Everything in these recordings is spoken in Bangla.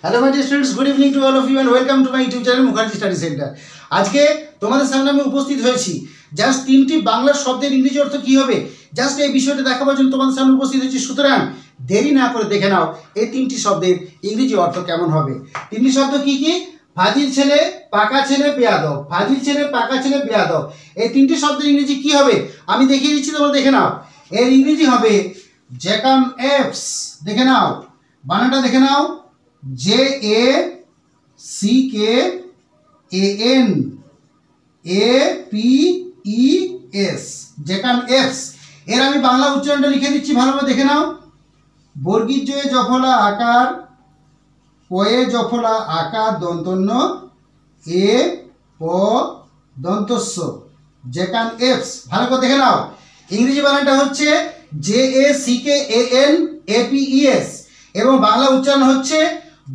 Hello my dear students, good evening to all of you and welcome to my YouTube channel Mukherjee study centre. আজকে তোমাদের সামনে আমি উপস্থিত হয়েছি জাস্ট 3টি বাংলা শব্দের ইংরেজি অর্থ কী হবে জাস্ট এই বিষয়টা দেখাবার জন্য তোমাদের সামনে উপস্থিত হয়েছি। সুতরাং দেরি না করে দেখে নাও এই 3টি শব্দের ইংরেজি অর্থ কেমন হবে। 3টি শব্দ কি কি? ফাজিল ছেলে, পাকা ছেলে, বেয়াদব। ফাজিল ছেলে, পাকা ছেলে, বেয়াদব। এই 3টি শব্দের ইংরেজি কি হবে আমি দেখিয়ে দিচ্ছি, তোমরা দেখে নাও। এর ইংরেজি হবে জ্যাকাম এপস। দেখে নাও, বানানটা দেখে নাও, JACKANAPES, জ্যাকাম এপস। এর আমি বাংলা উচ্চারণটা লিখে দিচ্ছি, ভালোভাবে দেখে নাও। বর্গীর জয়ে জফলা আকার, পয়ে জফলা আকার, দন্তন্য, এ প দন্তস্ব, জ্যাকাম এপস। ভালো করে দেখে নাও। ইংরেজি বানানটা হচ্ছে JACKANAPES এবং বাংলা উচ্চারণ হচ্ছে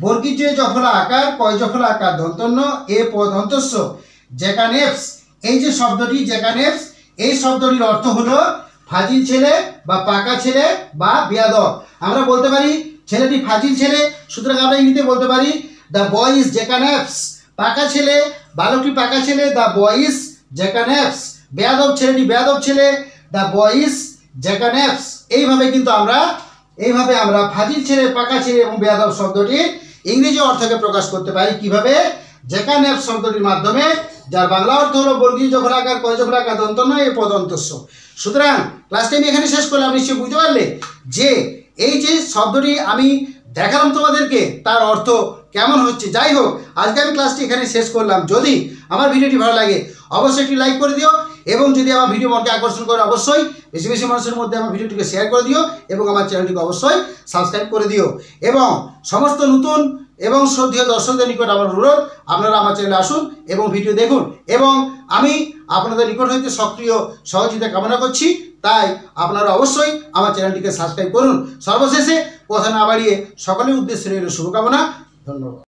বর্গীর জয়ে জফলা আকার, পয় জফলা আকার, দন্তন্য, এ প দন্তস্ব, জ্যাকাম এপস। এই যে শব্দটি জ্যাকাম এপস, এই শব্দটির অর্থ হলো ফাজিল ছেলে বা পাকা ছেলে বা বেয়াদব। আমরা বলতে পারি ছেলেটি ফাজিল ছেলে, সুতরাং আমরা ইংরেজিতে বলতে পারি দ্য বয় ইজ জ্যাকাম এপস। পাকা ছেলে, বালকটি পাকা ছেলে, দ্য বয় ইজ জ্যাকাম এপস। বেয়াদব ছেলেটি বেয়াদব ছেলে, দ্য বয় ইজ জ্যাকাম এপস। এইভাবে আমরা ফাজিল ছেলে, পাকা ছেলে এবং বেয়াদব শব্দটির ইংরেজি অর্থকে প্রকাশ করতে পারি। কিভাবে? জ্যাকাম এপস শব্দটির মাধ্যমে, যার বাংলা অর্থ হলো বর্গীয় জফলাকার, পয় জফলাকার, দন্তন্য, এ প দন্তস্ব। সুতরাং ক্লাসটা আমি এখানে শেষ করলাম। নিশ্চয়ই বুঝতে পারলে যে এই যে শব্দটি আমি দেখালাম তোমাদেরকে তার অর্থ কেমন হচ্ছে। যাই হোক, আজকে আমি ক্লাসটি এখানে শেষ করলাম। যদি আমার ভিডিওটি ভালো লাগে অবশ্যই একটি লাইক করে দিও এবং যদি আমার ভিডিও মনকে আকর্ষণ করে অবশ্যই বেশি বেশি মানুষের মধ্যে আমার ভিডিওটিকে শেয়ার করে দিও এবং আমার চ্যানেলটিকে অবশ্যই সাবস্ক্রাইব করে দিও। এবং সমস্ত নতুন এবং শ্রদ্ধেয় দর্শকদের নিকট আমার অনুরোধ, আপনারা আমার চ্যানেলে আসুন এবং ভিডিও দেখুন এবং আমি আপনাদের নিকট হইতে সক্রিয় সহযোগিতা কামনা করছি। তাই আপনারা অবশ্যই আমার চ্যানেলটিকে সাবস্ক্রাইব করুন। সর্বশেষে কথা না বাড়িয়ে সকলের উদ্দেশ্যে রইল শুভকামনা। ধন্যবাদ।